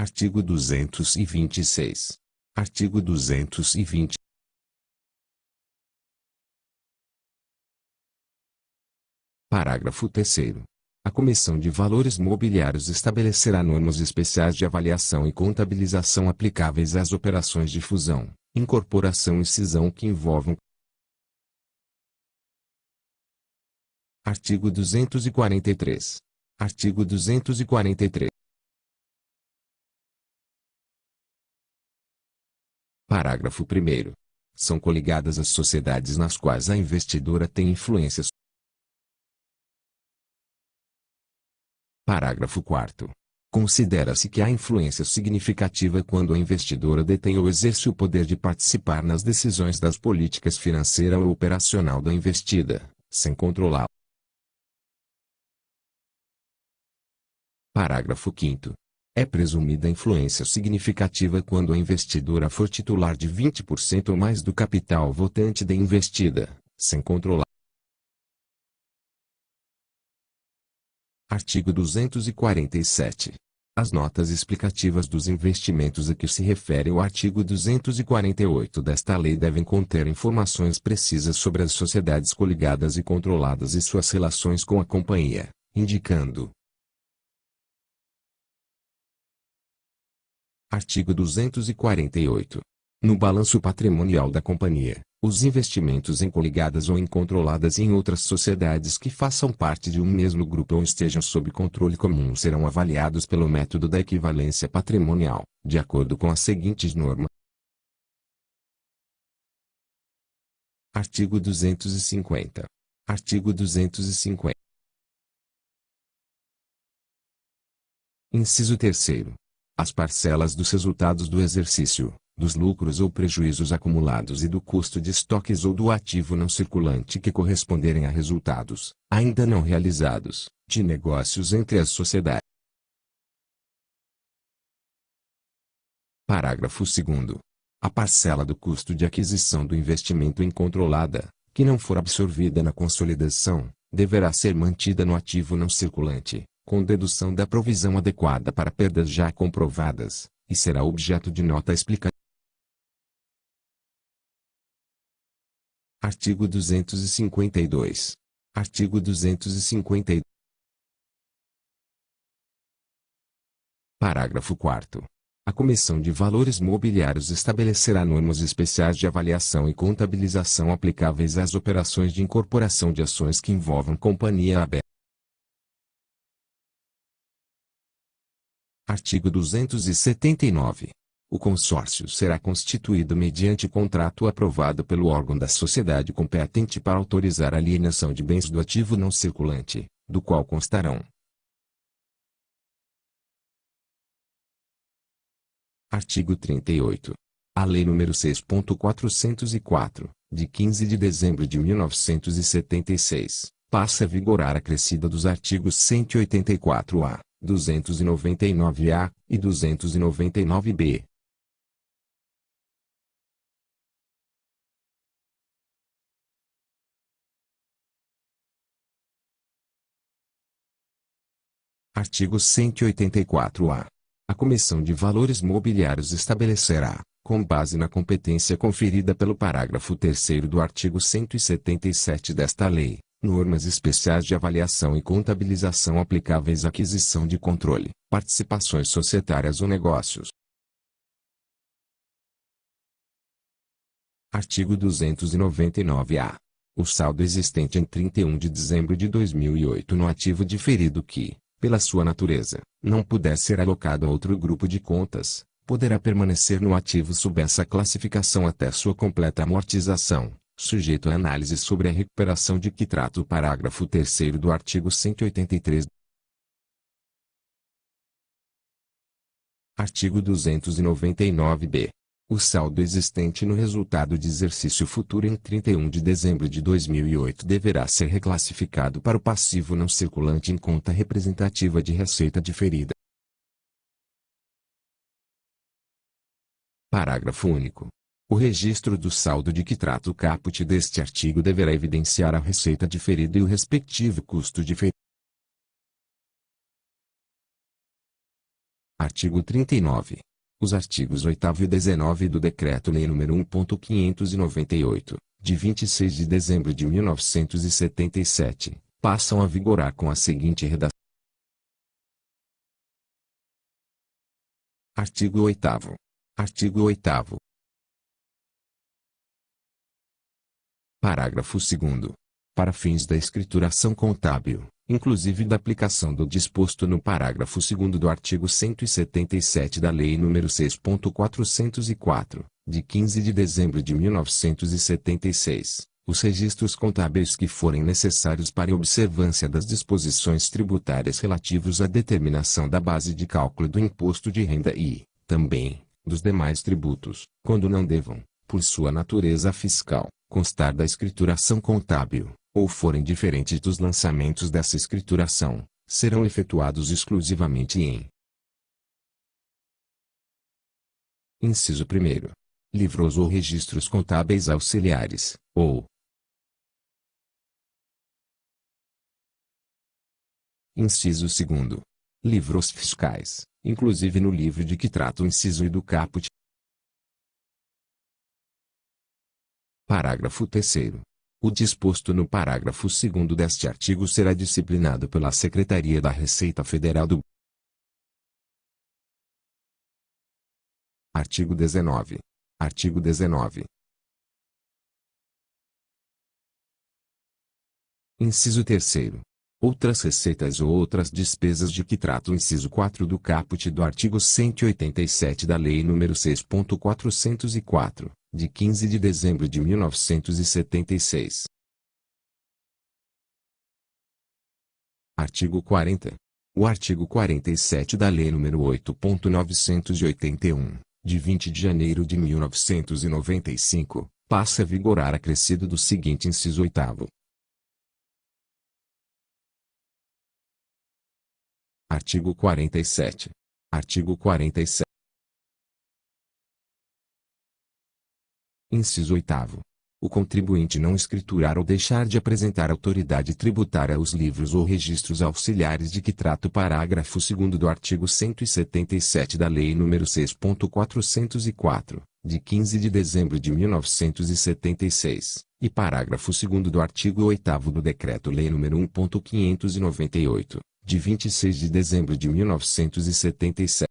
Artigo 226. Artigo 220. Parágrafo 3º. A Comissão de Valores Mobiliários estabelecerá normas especiais de avaliação e contabilização aplicáveis às operações de fusão, incorporação e cisão que envolvam. Artigo 243. Artigo 243. Parágrafo 1º. São coligadas as sociedades nas quais a investidora tem influências. Parágrafo 4º. Considera-se que há influência significativa quando a investidora detém ou exerce o poder de participar nas decisões das políticas financeira ou operacional da investida, sem controlá-la. Parágrafo 5º. É presumida influência significativa quando a investidora for titular de 20% ou mais do capital votante da investida, sem controlar. Artigo 247. As notas explicativas dos investimentos a que se refere o artigo 248 desta lei devem conter informações precisas sobre as sociedades coligadas e controladas e suas relações com a companhia, indicando. Artigo 248. No balanço patrimonial da companhia, os investimentos em coligadas ou em controladas e em outras sociedades que façam parte de um mesmo grupo ou estejam sob controle comum serão avaliados pelo método da equivalência patrimonial, de acordo com as seguintes normas. Artigo 250. Artigo 250. Inciso 3º. As parcelas dos resultados do exercício, dos lucros ou prejuízos acumulados e do custo de estoques ou do ativo não circulante que corresponderem a resultados, ainda não realizados, de negócios entre as sociedades. Parágrafo 2º. A parcela do custo de aquisição do investimento em controlada, que não for absorvida na consolidação, deverá ser mantida no ativo não circulante, com dedução da provisão adequada para perdas já comprovadas, e será objeto de nota explicativa. Artigo 252. Artigo 252. Parágrafo 4º. A Comissão de Valores Mobiliários estabelecerá normas especiais de avaliação e contabilização aplicáveis às operações de incorporação de ações que envolvam companhia aberta. Artigo 279. O consórcio será constituído mediante contrato aprovado pelo órgão da sociedade competente para autorizar a alienação de bens do ativo não circulante, do qual constarão. Artigo 38. A Lei nº 6.404, de 15 de dezembro de 1976, passa a vigorar acrescida dos artigos 184-A, 299-A e 299-B. Artigo 184-A. A Comissão de Valores Mobiliários estabelecerá, com base na competência conferida pelo parágrafo 3º do artigo 177 desta lei, normas especiais de avaliação e contabilização aplicáveis à aquisição de controle, participações societárias ou negócios. Artigo 299-A. O saldo existente em 31 de dezembro de 2008 no ativo diferido que, pela sua natureza, não puder ser alocado a outro grupo de contas, poderá permanecer no ativo sob essa classificação até sua completa amortização, sujeito à análise sobre a recuperação de que trata o parágrafo 3º do artigo 183. Artigo 299-B. O saldo existente no resultado de exercício futuro em 31 de dezembro de 2008 deverá ser reclassificado para o passivo não circulante em conta representativa de receita diferida. Parágrafo único. O registro do saldo de que trata o caput deste artigo deverá evidenciar a receita diferida e o respectivo custo diferido. Artigo 39. Os artigos 8º e 19 do Decreto-Lei nº 1.598, de 26 de dezembro de 1977, passam a vigorar com a seguinte redação. Artigo 8º. Artigo 8º. Parágrafo 2º. Para fins da escrituração contábil, inclusive da aplicação do disposto no parágrafo 2º do artigo 177 da Lei nº 6.404, de 15 de dezembro de 1976, os registros contábeis que forem necessários para a observância das disposições tributárias relativos à determinação da base de cálculo do imposto de renda e, também, dos demais tributos, quando não devam, por sua natureza fiscal, constar da escrituração contábil, ou forem diferentes dos lançamentos dessa escrituração, serão efetuados exclusivamente em: Inciso 1º. Livros ou registros contábeis auxiliares, ou Inciso 2º. Livros fiscais, inclusive no livro de que trata o inciso I do caput. Parágrafo 3º. O disposto no parágrafo 2º deste artigo será disciplinado pela Secretaria da Receita Federal do Artigo 19. Artigo 19. Inciso 3º. Outras receitas ou outras despesas de que trata o inciso 4 do caput do artigo 187 da Lei nº 6.404, de 15 de dezembro de 1976. Artigo 40. O artigo 47 da Lei nº 8.981, de 20 de janeiro de 1995, passa a vigorar acrescido do seguinte inciso 8º. Artigo 47. Artigo 47. Inciso 8º. O contribuinte não escriturar ou deixar de apresentar à autoridade tributária os livros ou registros auxiliares de que trata o parágrafo 2º do artigo 177 da Lei nº 6.404, de 15 de dezembro de 1976, e parágrafo 2º do artigo 8º do Decreto-Lei nº 1.598, de 26 de dezembro de 1977.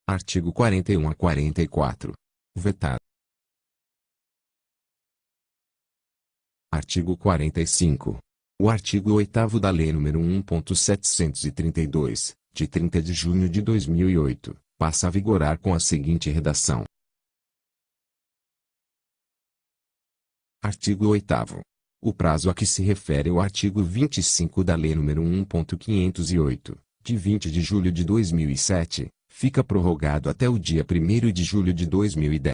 Artigo 41 a 44. Vetado. Artigo 45. O artigo 8º da Lei nº 1.732, de 30 de junho de 2008, passa a vigorar com a seguinte redação. Artigo 8º. O prazo a que se refere o artigo 25 da Lei nº 1.508, de 20 de julho de 2007, fica prorrogado até o dia 1º de julho de 2010.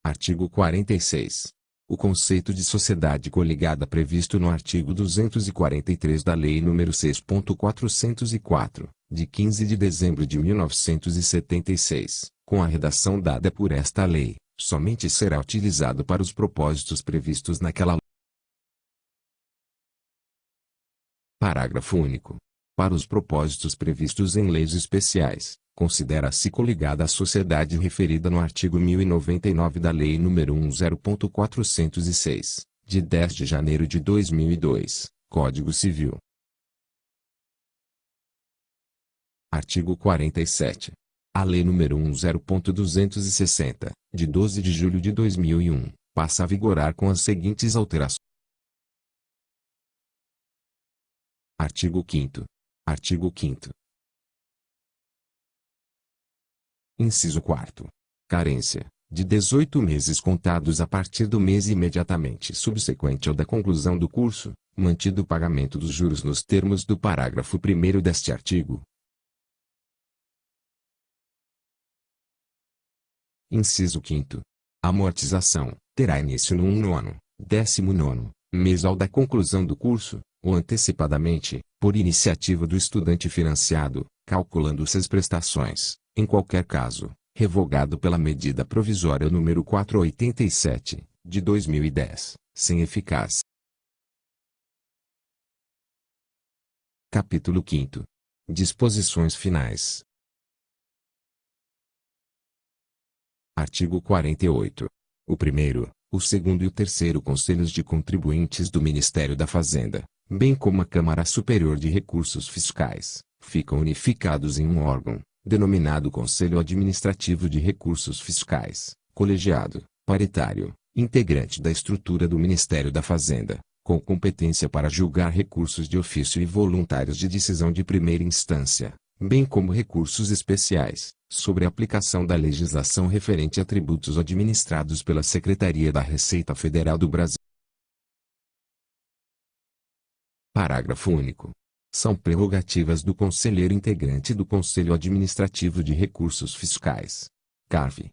Artigo 46. O conceito de sociedade coligada previsto no artigo 243 da Lei nº 6.404, de 15 de dezembro de 1976, com a redação dada por esta lei, somente será utilizado para os propósitos previstos naquela lei. Parágrafo único. Para os propósitos previstos em leis especiais, considera-se coligada a sociedade referida no artigo 1099 da Lei nº 10.406, de 10 de janeiro de 2002, Código Civil. Artigo 47. A Lei nº 10.260, de 12 de julho de 2001, passa a vigorar com as seguintes alterações. Artigo 5º. Artigo 5º. Inciso 4º. Carência, de 18 meses contados a partir do mês imediatamente subsequente ao da conclusão do curso, mantido o pagamento dos juros nos termos do parágrafo 1º deste artigo. Inciso 5º. A amortização terá início no 19º, 19º mês ao da conclusão do curso, ou antecipadamente, por iniciativa do estudante financiado, calculando-se as prestações, em qualquer caso, revogado pela medida provisória número 487, de 2010, sem eficácia. Capítulo 5º. Disposições finais. Artigo 48. O primeiro, o segundo e o terceiro Conselhos de Contribuintes do Ministério da Fazenda, bem como a Câmara Superior de Recursos Fiscais, ficam unificados em um órgão, denominado Conselho Administrativo de Recursos Fiscais, colegiado, paritário, integrante da estrutura do Ministério da Fazenda, com competência para julgar recursos de ofício e voluntários de decisão de primeira instância, bem como recursos especiais, sobre a aplicação da legislação referente a tributos administrados pela Secretaria da Receita Federal do Brasil. Parágrafo único. São prerrogativas do conselheiro integrante do Conselho Administrativo de Recursos Fiscais. CARF.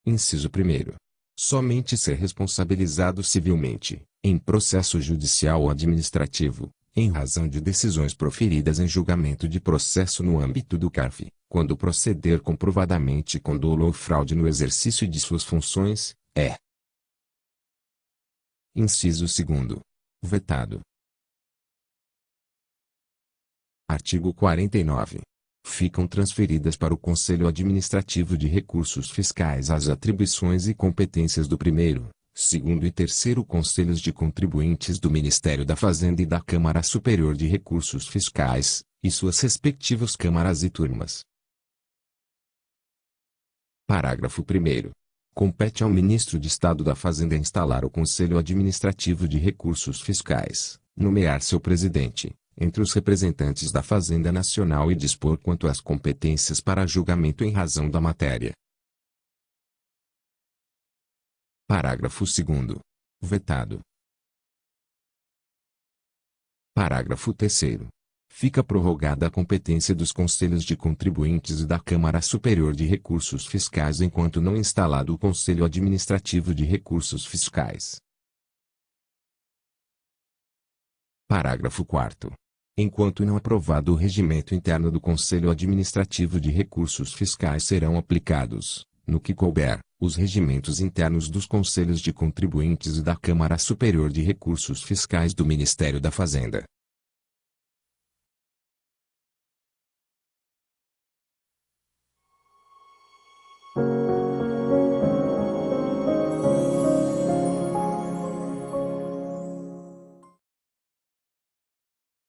Inciso 1º. Somente ser responsabilizado civilmente, em processo judicial ou administrativo, em razão de decisões proferidas em julgamento de processo no âmbito do CARF, quando proceder comprovadamente com dolo ou fraude no exercício de suas funções, é. Inciso 2º. Vetado. Artigo 49. Ficam transferidas para o Conselho Administrativo de Recursos Fiscais as atribuições e competências do primeiro, segundo e terceiro Conselhos de Contribuintes do Ministério da Fazenda e da Câmara Superior de Recursos Fiscais, e suas respectivas câmaras e turmas. Parágrafo 1º. Compete ao Ministro de Estado da Fazenda instalar o Conselho Administrativo de Recursos Fiscais, nomear seu presidente, entre os representantes da Fazenda Nacional e dispor quanto às competências para julgamento em razão da matéria. Parágrafo 2º. Vetado. Parágrafo 3º. Fica prorrogada a competência dos Conselhos de Contribuintes e da Câmara Superior de Recursos Fiscais enquanto não instalado o Conselho Administrativo de Recursos Fiscais. Parágrafo 4º. Enquanto não aprovado o regimento interno do Conselho Administrativo de Recursos Fiscais serão aplicados, no que couber, os regimentos internos dos Conselhos de Contribuintes e da Câmara Superior de Recursos Fiscais do Ministério da Fazenda.